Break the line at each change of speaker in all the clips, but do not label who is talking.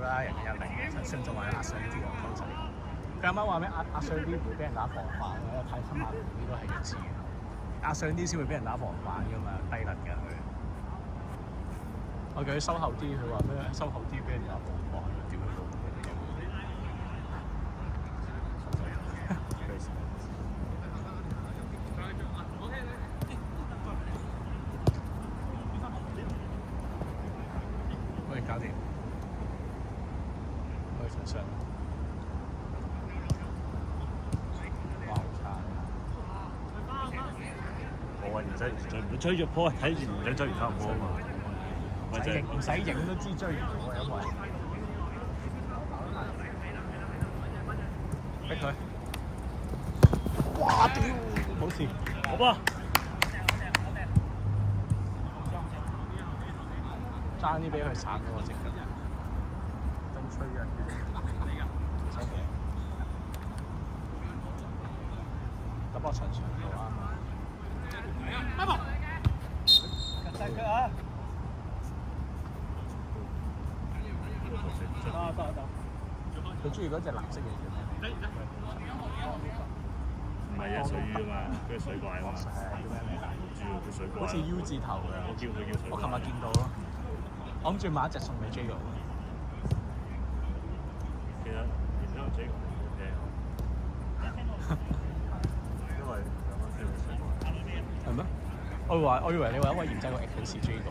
啦，人哋有零，信仲話阿上啲咁溝仔。佢啱啱話咩？阿上啲會俾人打防範，我睇新聞呢都係要知嘅。阿上啲先會俾人打防範㗎嘛，低能嘅佢。我叫佢收後啲，佢話咩？收後啲俾人打防範，點樣做？喂，搞掂。喂，陳上。哇，好差！
我唔追住波，睇住唔想追完差唔多啊嘛。
唔使影都知追唔到啊，因為逼佢。哇！屌，冇事，
好啊！
爭啲俾佢散咗我隻腳，咁吹人嘅，收皮。咁我長度啊！阿毛，近晒腳啊！得。佢中意嗰隻藍色嘅叫咩？
唔係啊，水魚啊嘛，佢係水怪啊嘛。
叫咩名？
唔知喎，佢水怪。
好似 U 字頭嘅。
我叫佢叫水怪。
我琴日見到咯。我諗住買一隻送俾 J 佬。
其實然之後 J 佬好平，因為兩蚊先會水怪。
係咩？我以為你話因為嚴仔個 X 似 J 佬。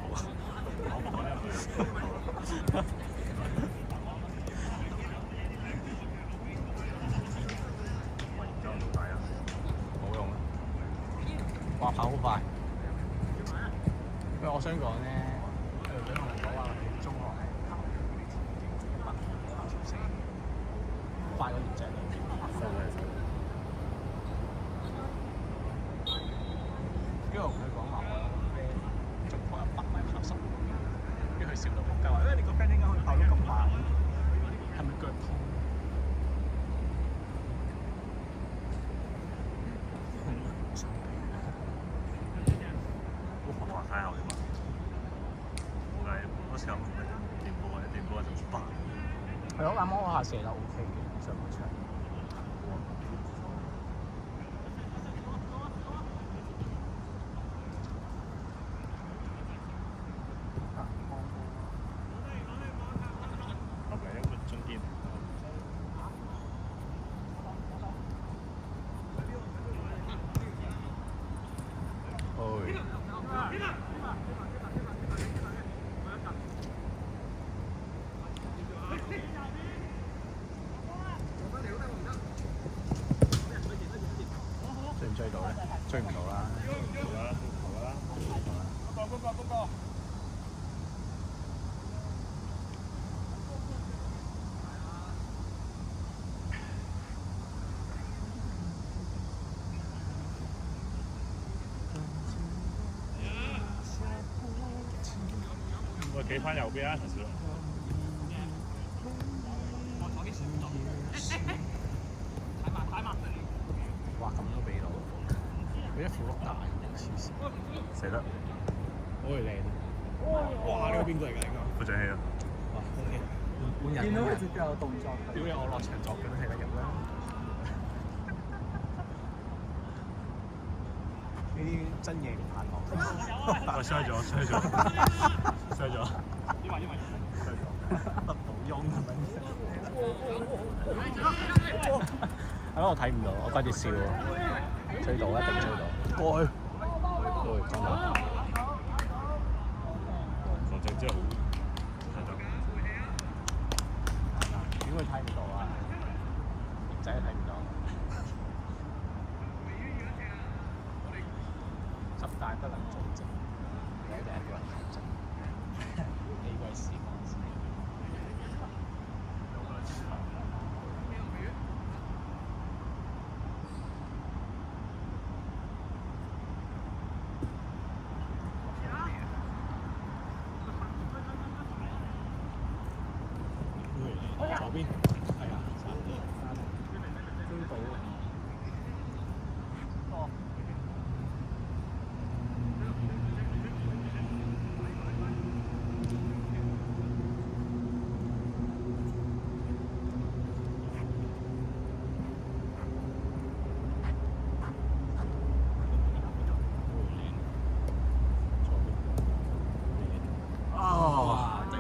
冇用啊！哇，跑好快！因為我想講咧，佢同我講話我哋中學係跑4快過嚴仔嚟。因為我同佢講話我中學100米跑10秒，跟住佢笑到仆街話：你個 friend 點解可以跑到咁快？係咪腳痛？
哇！太好了嘛！我想電波就快。
係咯，啱啱嗰下射得 OK 嘅，上半場。
後邊一個中堅。
追唔追到咧？追唔到啦。
我企翻右邊啊，陳少。
哇！咁都俾到，佢一副碌大，黐線，
死得。
好靚啊！哇！呢個邊個嚟㗎？呢個？
副長氣啊！
哇！OK，換人。見到佢絕對有動作。屌你！我落場作嘅都睇得入啦。呢啲真嘢唔怕講。
我衰咗。
冇用係咪？係咯，我睇唔到，我掛住笑喎。追到，一定追到。過去。真係。
防正真係好。
點會睇唔到啊？仔睇唔到。執大不能做正，我哋一個人做正。呢個係時光先。左邊係啊，3追到啊！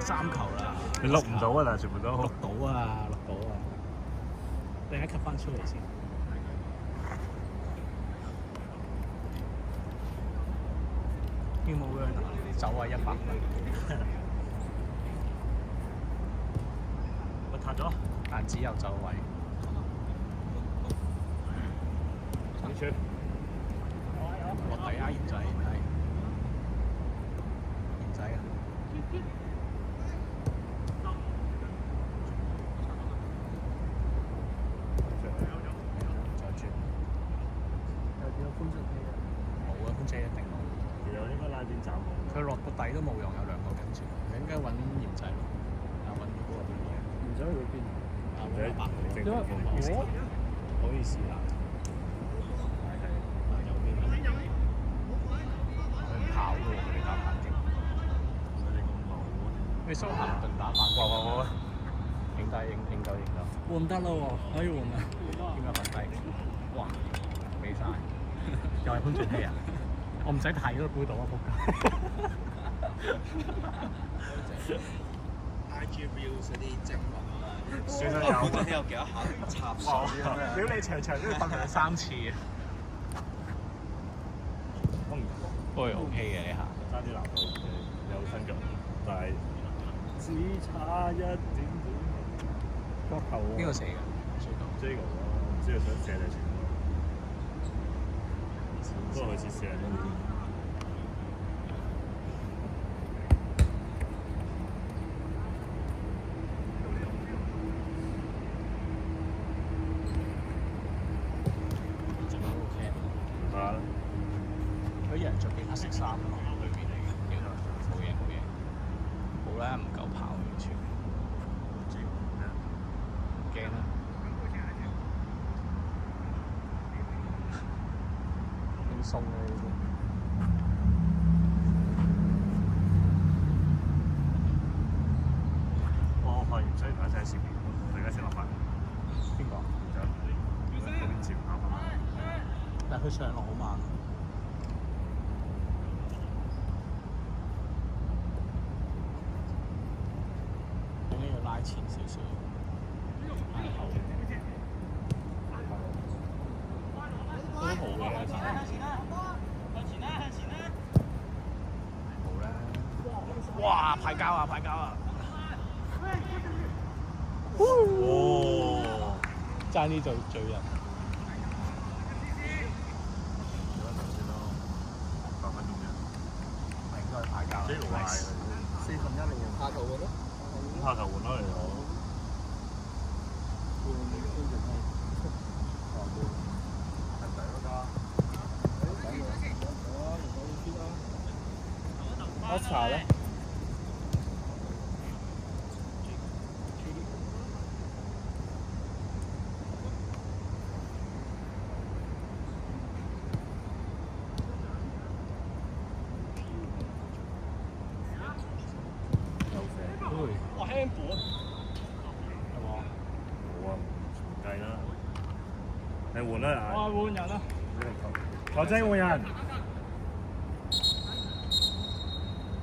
3球啦！
你錄唔到啊？但係全部都
錄到啊，錄到啊！你而家 cut 翻出嚟先。要冇嘅走啊100蚊，
我彈咗，
但只有走位。
上去。
落底啊，賢仔，係賢仔啊！再轉。有幾多寬進器啊？冇啊，寬進一定冇。
其實應該拉邊站喎。
佢落個底都冇用，有2個跟住。你應該揾賢仔咯，啊揾嗰個點嘢？賢仔去邊？啊揾阿伯。
因為
我唔好意思啦。右邊。佢唔跑嘅喎，佢哋打反擊。你蘇咸頓打反擊。哇！影低影到。換得啦喎，可以換啊！點解瞓低？哇！俾晒，又係潘俊熙啊！我唔使睇都估到啊！仆街。IG Reels 嗰啲精華啊，
算啦有。
潘俊熙有幾多下插水啊？屌你場場都要瞓佢3次啊！不過 OK 嘅呢下。
爭啲難度有身腳，但係只差一點點。角球喎。
邊個射嘅？
呢個咯，唔知佢想射定傳咯。不過佢似射多啲。
仲 OK。
啊！
佢人着件黑色衫咯，裏邊嚟嘅，幾多？冇嘢冇嘢。好啦，唔夠跑完全。驚啦！輕鬆啦呢啲。
我發現追唔係前面，佢而家先落翻。
邊個？
嗰邊接啱啱。
但係佢上落好慢。應該要拉前少少。拉後。都好嘅，前好啦。哇！派膠啊！派膠啊！
哦！
爭啲罪人。
先咯，8分鐘啫。
係應該係派膠。
呢度壞。
1/4嚟嘅。下頭嘅咯。
下頭換咗嚟我。
Oscar 咧？我 handball 有冇啊？
冇啊，唔計啦。你換啦，
我換人啦。
我真換人。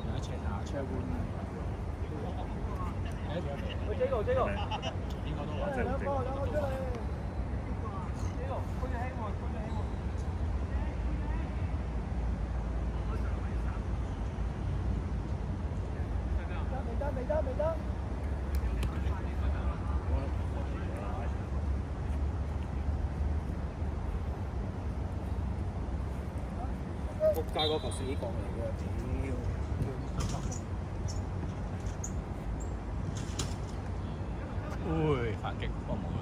有一車打車換。
我這個
應該都話。
真係唔正。
未得。
仆街嗰球死角嚟嘅，屌！反擊幫冇啦，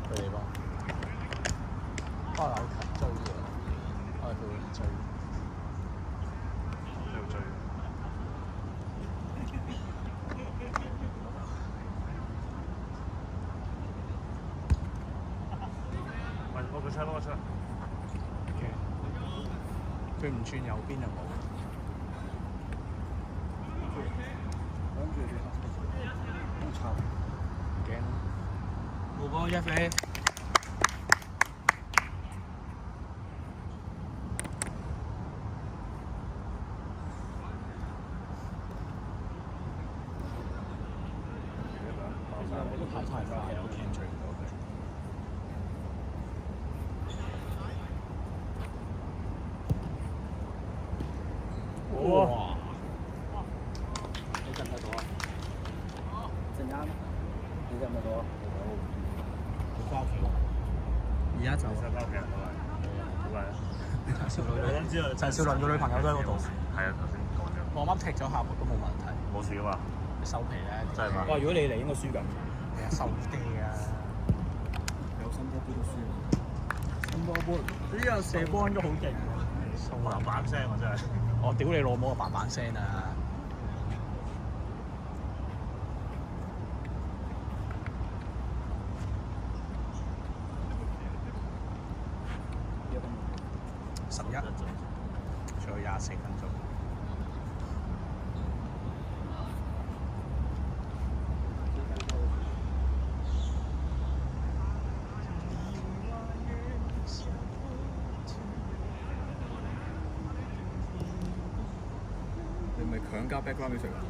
佢哋幫，開樓球追嘅，開佢會追。
又追。我個車，我個車。
佢唔轉右邊就冇。好慘，唔驚啦。冇波一飛。哇！
你睇唔睇到啊？陣間你睇唔睇到啊？
你翻屋企喎？而家就
翻屋企啊，好啊。
陳少倫
我知啊，
陳少倫嘅女朋友都喺嗰度。
係啊，頭先講咗。
我啱踢咗下都冇問題。
冇事噶嘛？
你收皮咧，
真係嘛？
哇！如果你嚟應該輸緊。
你係收爹啊！
有新波杯都輸。
新波波呢個射波應該好勁喎。
哇！板聲我真係。
我屌你老母啊！板聲啊！11，仲有24分鐘。
你咪強加 background music 啊？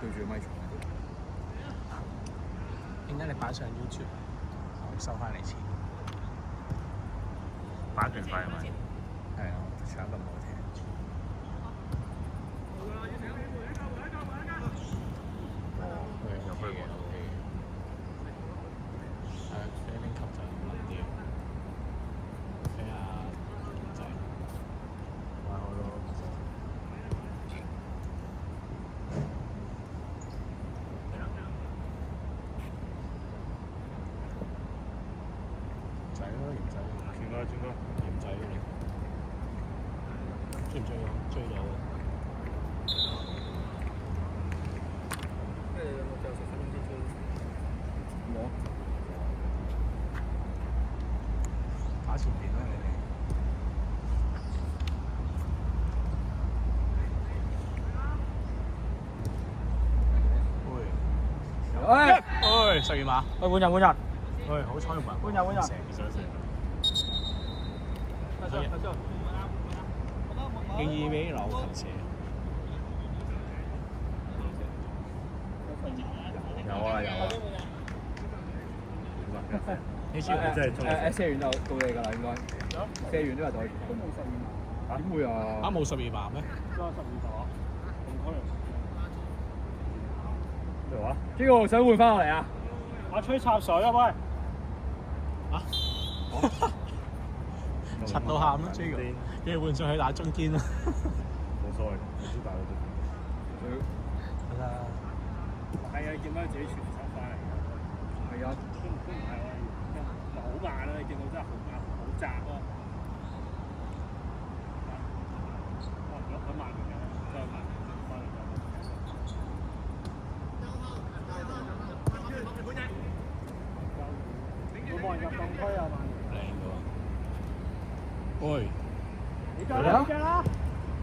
對住個咪嘈。
點解你擺上 YouTube，我會收翻你錢？
版權費係咪？
係啊，唱得咁好聽。
有推過。
係啊，飛兵級就難啲。睇下仔。
玩好多。
仔咯，型仔。
轉過，
型仔嗰啲。追唔追到？追到。
我
打前邊啦，你哋。喂，十二碼。
喂，換人。
喂，好彩唔係。
換人。
想射。
建議俾劉勤射。
有啊。
你知唔知？
真係中意。
射完就到你㗎啦，應該。射完都係袋住。都冇12碼。點會啊？
冇12碼咩？
都係12碼。
咩話？
邊個想換翻落嚟啊？
阿吹插水啊喂！
啊？柒到喊咯 J 哥，你換上去打中堅啦。
冇所謂，我知大佬都。
係啦。
係啊，見到自己傳手翻嚟㗎。
係啊。
都唔係話好慢啦，你見到真係好慢，好窄咯。佢慢嘅，真係慢，翻嚟冇望入禁區啊嘛！
靚喎。喂，
你夠啦！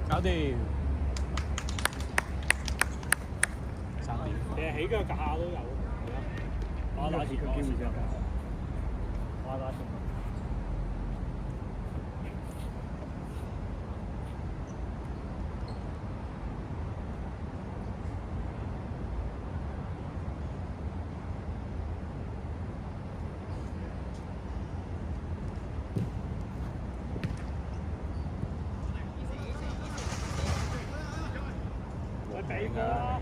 搞掂。3點。
其實起腳架都有，係啊。打前個機會啫。打前。俾我啦！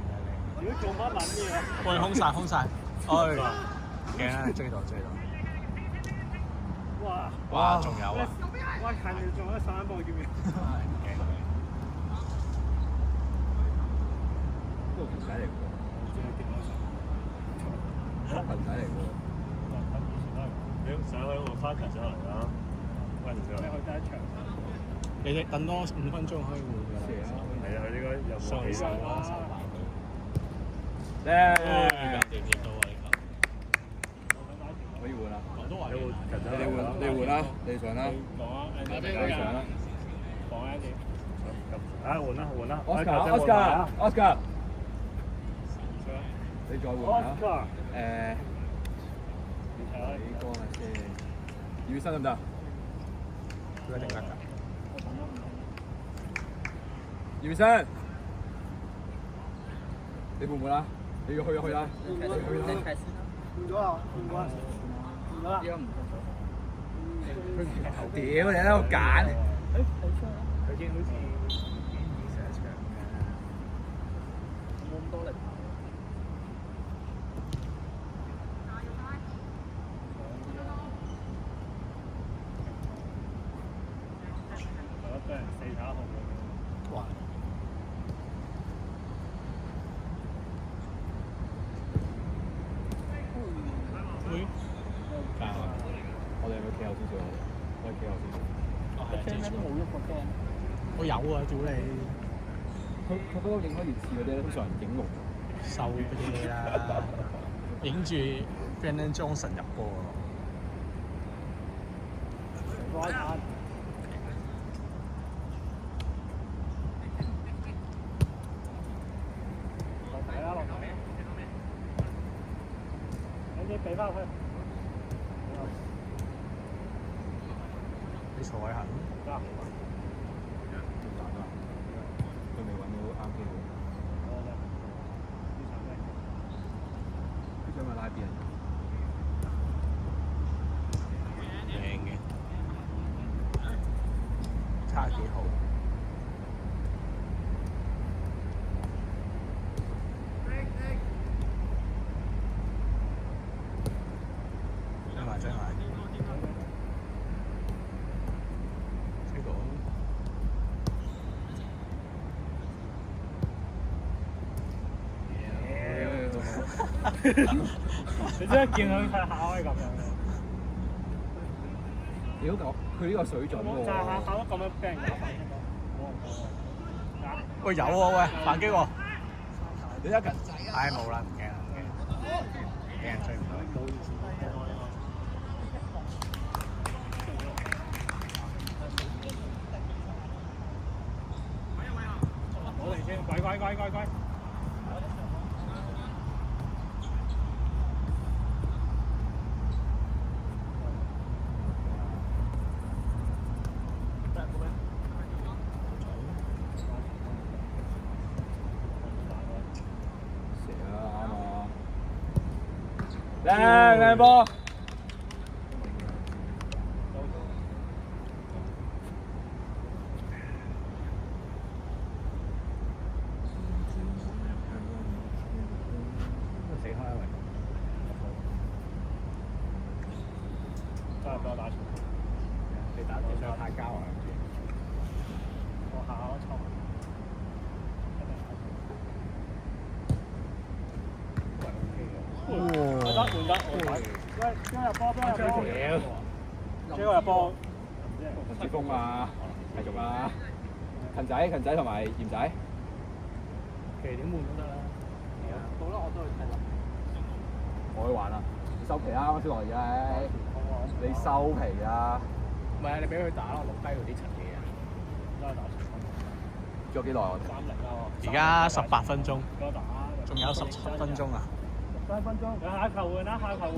如果做乜撚嘢？
喂，空晒。哎，勁啊！追到。哇！仲有啊！
哇！近條仲有3波，見唔見？
勁。
都係仔嚟㗎喎。係仔嚟㗎喎。
你上去我翻牆上嚟啦，翻牆上嚟。
你去第一場。
你哋等多5分鐘可以換㗎啦。
係啊，佢應該有冇起身
啦？
咧。
掂到啊！
可以換啦。
我都話
你換啦，你上啦。你上啦。
講一啲。
換啦。
Oscar，你再換啦。幾個啊先？葉醫生得唔得？
佢一定得㗎。
葉醫生，你換唔換啦？你要去就去啦。
換咗啦。
依家唔屌你喺度揀，
佢已經好似已經成日唱嘅。
冇咁多力跑。
係咯，俾人4打號嘅。
哇！會
我哋係咪企後少少？我哋企後少少。
哦係
驚咩都冇喐個驚。
我有啊，屌你！
佢嗰個影開熱刺嗰啲咧，通常影龍。
收嗰啲啦，影住 Brandon Johnson 入波喎。
乖蛋。落底啦，落底。你俾翻佢。
你坐喺下。
得。
佢未揾到啱機會。佢想咪拉邊？
靚嘅，差幾好。追埋追埋，追到。
你真係見佢考係咁樣嘅。
屌佢呢個水準喎！
就係考得咁樣俾人打反擊咯。
喂有喎喂，反擊喎！
你一近
唉冇啦，唔驚啦唔驚，俾人追唔到。
攞嚟先，乖。
靚波！
死開啦喂！
真係俾我打錯。
你想太交啊？
我考錯。換得。邊入波？追個入波。
陳志峰啊，繼續啊！勤仔同埋嚴仔。
其實點換都得啦。
到啦，我都去睇啦。我去玩啦，收皮啦，小羅仔，你收皮啦。
唔係啊，你俾佢打咯，錄低嗰啲陳嘢啊。
仲有幾耐我哋
？30啦。
而家18分鐘，
俾我打。
仲有17分鐘啊！
3分鐘。下球換啦。
下球喎。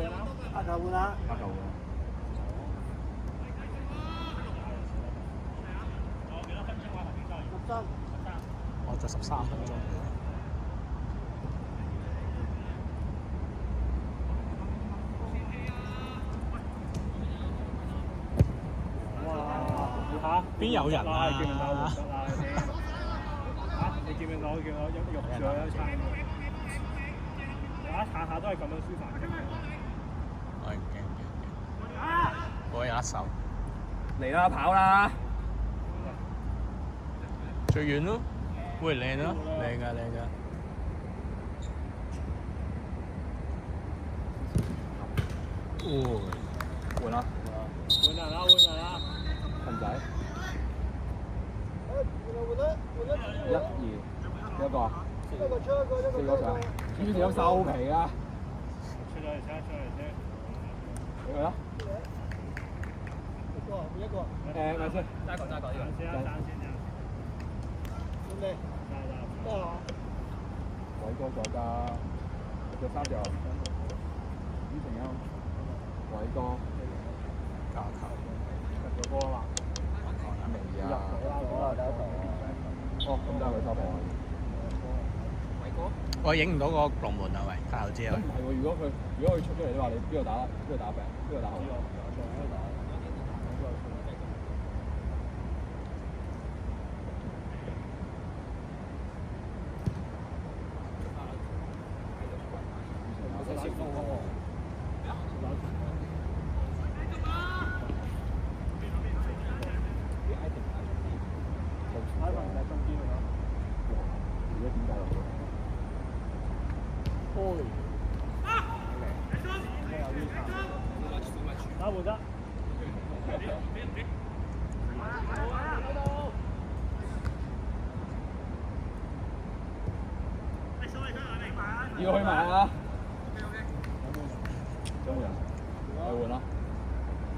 我就13分鐘。
哇！
邊有人啊？
你見唔見到我肉咗一餐？下都係咁樣輸飯嘅。
我驚。我有一手。
嚟啦，跑啦！
最遠咯，喂靚咯，靚㗎。哦，
換啦！
換人啦！
勤仔。1、2，幾多個啊？4個上。邊條有收皮啊？
出嚟先。
俾佢啦。
一個。
咪先。
揸個呢個。先。
偉哥左家，隻3隻。宇成啊！偉哥。
教球。
入咗波啦嘛。
未啊？哦，咁就係佢收皮。偉哥。
我影唔到個龍門啊喂，教頭知啊喂。
唔係喎，如果佢出咗嚟，你話你邊度打病？邊度打後？
波嚟。打換得。
要去埋啊！張門人，去換啦，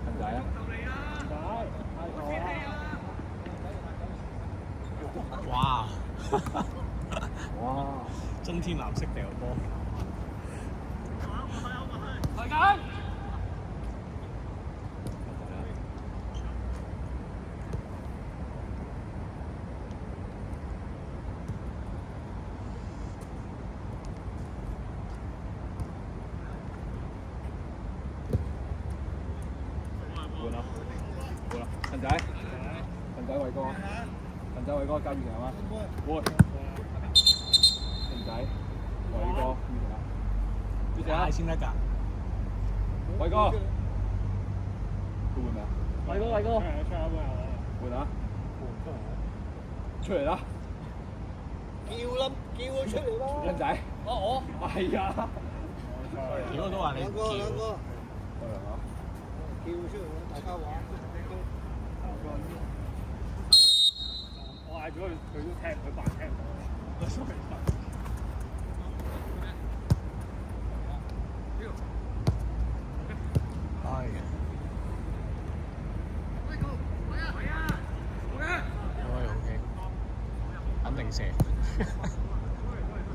陳仔啊！
哇！
哇！
真天藍色掉波。
陳仔，偉哥，陳仔偉哥加二強啊！換。陳仔，偉哥，二強。
嗌先得㗎。
偉哥，佢換未啊？偉哥，換啊！出嚟啦！
叫佢出嚟咯！
陳仔，我係啊！
如果都話你
兩個，
叫
出嚟大家玩。我嗌咗佢，佢都聽，佢扮聽唔到。
係嘅。OK，肯定射。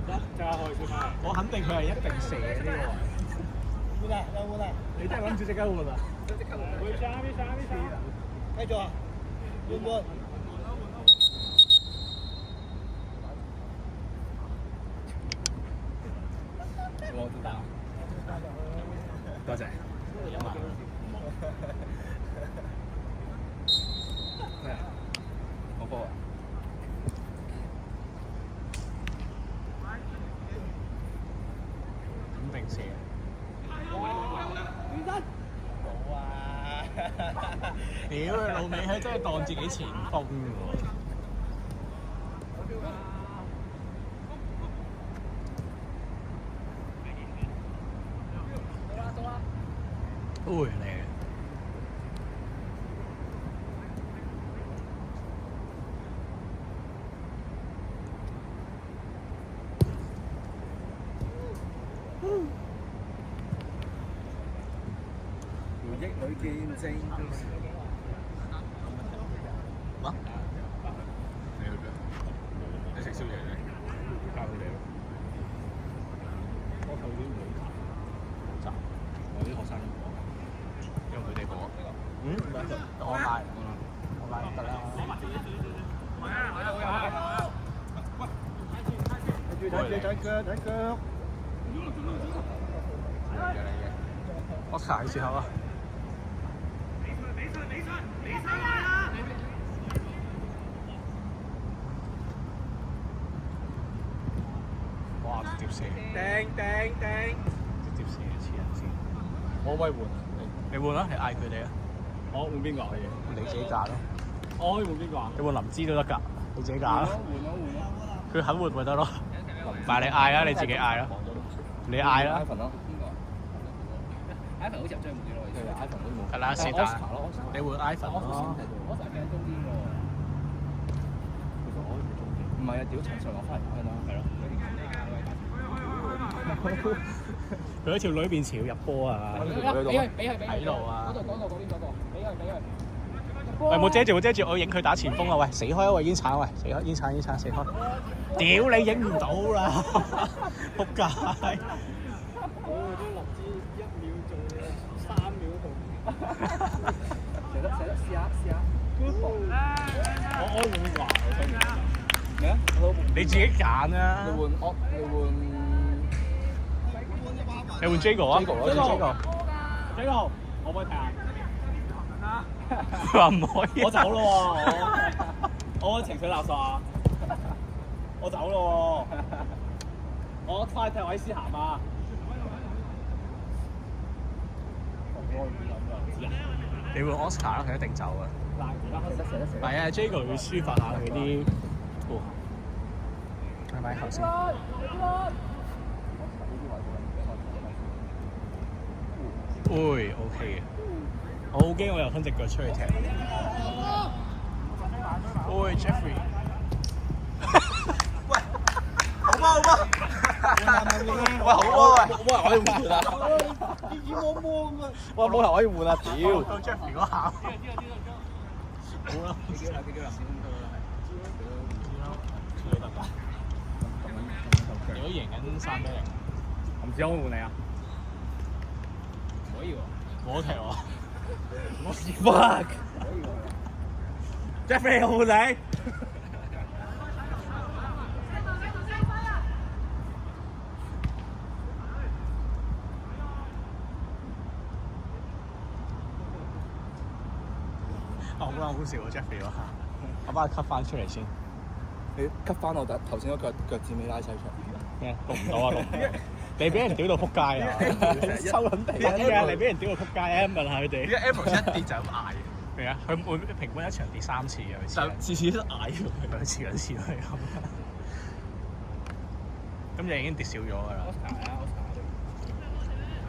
即刻開先啦！
我肯定佢係一定射呢個位。
換啊！有換啊！
你真係諗住即刻換啊？
會上邊繼續啊！換換。
我知道。多謝。飲埋。咩啊？我波啊！肯定射。
好啊！
屌佢老味，佢真係當自己前鋒喎。會嚟嘅。
回憶裏見證。
乜？你去邊？你食宵夜咧？交佢哋咯。我頭先冇查，我啲學生因為佢哋講。我買得啦。
睇腳。
我查嘅時候啊。哇！直接射。直接射黐人線。
我可以換。
你換啦，你嗌佢哋啊。
我換邊個可以？
你自己揀咯。
我可以換邊個啊？
你換林芝都得㗎，你自己揀啦。
換啦！
佢肯換咪得咯。唔係你嗌啦，你自己嗌啦。你嗌啦。
Ivan 咯。Ivan 好似入咗門咯，其實 Ivan 都冇。
係啦，是但。你換 Ivan 咯。
唔係啊！屌陳上落翻嚟㗎嘛。係咯。
佢喺條女面前要入波啊！
俾佢
喺度啊！
嗰個，俾佢。
喂，冇遮住，我影佢打前鋒啊！喂，死開啊！喂，煙鏟，喂，死開，煙鏟，死開！屌你影唔到啦！仆街！
我都林芝1秒做3秒同。
射得，試下。
我換邊個啊？
咩啊？
你自己揀啊！你換 Jago 啊
Jago，可唔可以睇下？
佢話唔可以。
我走咯喎！我情緒勒索啊！我走咯喎！我翻去踢韋斯咸啊！
你換 Oscar 啦，佢一定走啊！
射得。
唔係啊 ，Jago 要抒發下佢啲，係咪頭先？會 OK 嘅。我好驚我又伸隻腳出去踢。喂 Jeffrey。喂，好波好波。喂好波喂，冇人可以換啊！喂冇人可以換啊！屌！到 Jeffrey 嗰下。好啦。幾叫林志峰得啦，係。處理得㗎。如果贏緊3-0，
林志峰換你啊？
可以喎。我踢喎。
Fuck！
Jeffrey 換你。好啦，好笑喎 Jeffrey 嗰下，我幫佢 cut 翻出嚟先。
你 cut 翻我頭先嗰腳趾尾拉細長。
咩？錄唔到啊！你俾人屌到撲街啊！收撚地啊！你俾人屌到撲街 M 問下佢哋。
啲 M 一跌就咁嗌。
係啊，佢每平均一場跌3次嘅，佢
就次次都嗌喎。
兩次都係咁。咁就已經跌少咗㗎啦。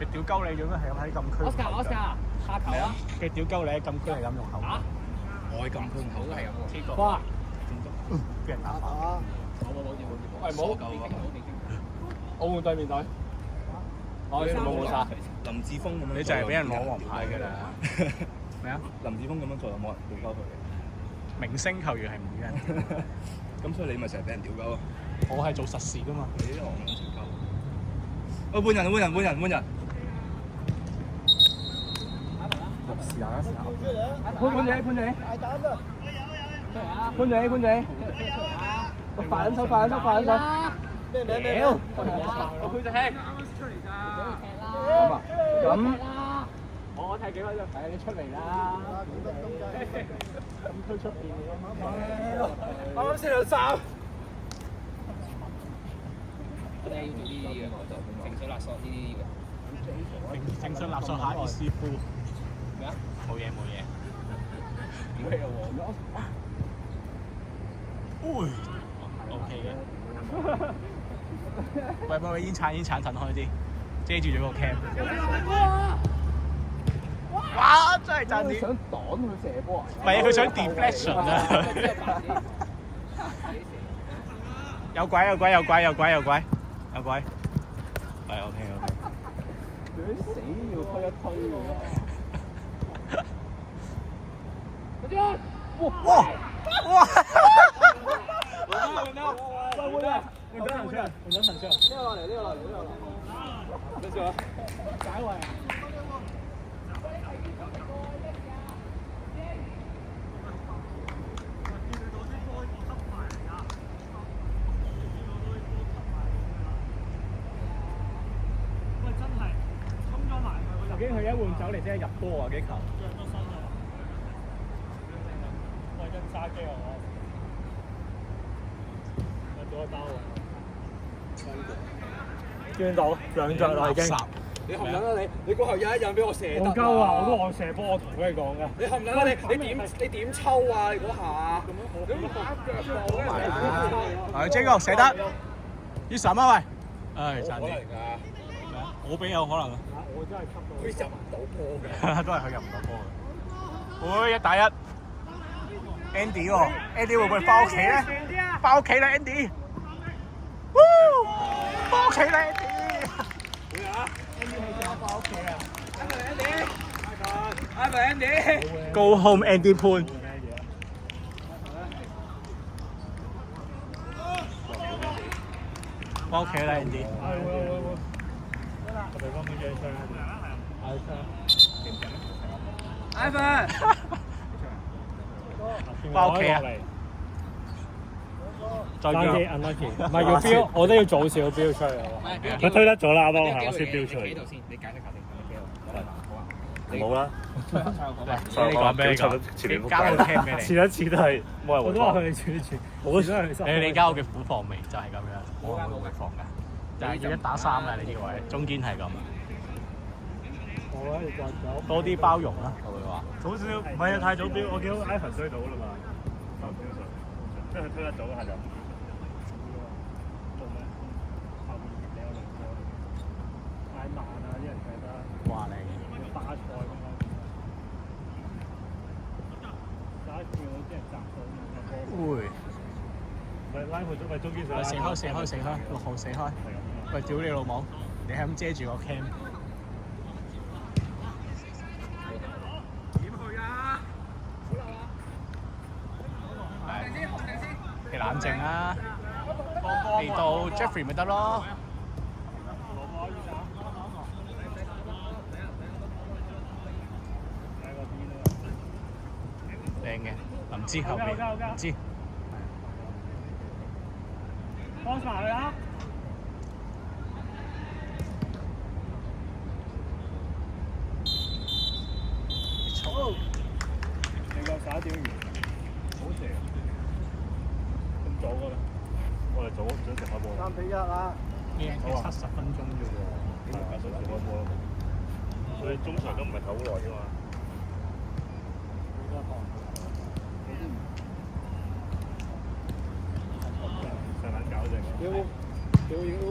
佢屌鳩你做咩係咁喺禁區
？Oscar，下球啊！
佢屌鳩你喺禁區係咁用口。
我係禁區口都係咁喎。
哇！俾人打爆。
喂冇。澳門對面隊。我全部冇晒。林志峰咁樣。
你就係俾人攞黃牌㗎啦。咩啊？
林志峰咁樣做有冇人屌鳩佢嘅？
明星球員係唔會人。
咁所以你咪成日俾人屌鳩啊！
我係做實事㗎嘛。
你啲戇撚條鳩。喂，換人。試下。潘仔。潘仔。快撚手。屌！我推隻輕。咁。我睇幾多隻？係你出嚟啦！咁推出邊嘅？啱先兩三。
我哋要做呢啲嘅，情緒勒索呢啲嘅。
情緒勒索下伊斯夫。
咩啊？
冇嘢。
咩喎
？OK 嘅。喂，煙鏟褪開啲，遮住咗個 cam。哇！真係賺啲。
想擋佢射波啊？
唔係啊，佢想 deflection 啊。有鬼！係 OK。
佢死要推一推嘅。
哇！
換咗神槍。呢個落嚟。咩事啊？解圍啊！
究竟佢一換走嚟即係入波啊！幾球？
喂，真揸機啊！我做一包喎。見到兩腳啦已經。
你含撚啦你！你嗰後有一樣俾我射得。
我鳩啊！我都話射波，我同佢講㗎。
你含撚啦你點抽啊？你嗰下。咁打腳步
係 J 哥射得。要神啊喂！唉，賺啲。我比有可能啊。
我真係吸到。
佢入唔到波嘅。
都係佢入唔到波嘅。會1打1。Andy 喎，Andy 會唔會翻屋企咧？翻屋企啦 ，Andy。翻屋企啦 ，Andy。
會啊 ！Andy 係想翻屋企啊！係咪 Andy？Go
home Andy 潘。翻屋企啦 Andy。
會。我哋幫佢借槍。
Ivan。
翻屋企啊！再叫
unlucky， 唔係要標，我都要早少標出去。佢推得咗啦，啱啱我先標出嚟。
你解釋下先。
冇啦。
你講俾你講，
前面
交個 cam 俾你。
前一次都係冇人回。我都話佢哋前一次，我都想佢
你交我嘅苦防未就係咁樣，冇人會回防㗎，就係要1打3㗎。你呢個位中堅係咁。
我咧要再走。
多啲包容啦，我會話。
早少唔係啊，太早標，我見到 Ivan 追到啦嘛。就標上，即係佢推得到係就。做咩？後面你有2個。太慢啦，啲人睇得。
哇你！
爆
會。
唔係拉佢咗，咪中間上。
死開，6號死開。
係咁。
喂，屌你老母！你係咁遮住個 cam。點去啊？你冷靜啊！嚟到 Jeffrey 咪得咯。靚嘅，林芝後面，林芝。
幫埋佢啊！
你夠11點完，好邪，咁早嘅咩？
我哋早想食下波。
3比1啦。
咩？70分鐘啫喎。
係啊，想食下波咯。佢中場都唔係唞好耐啫嘛。細眼搞定。
屌，已經都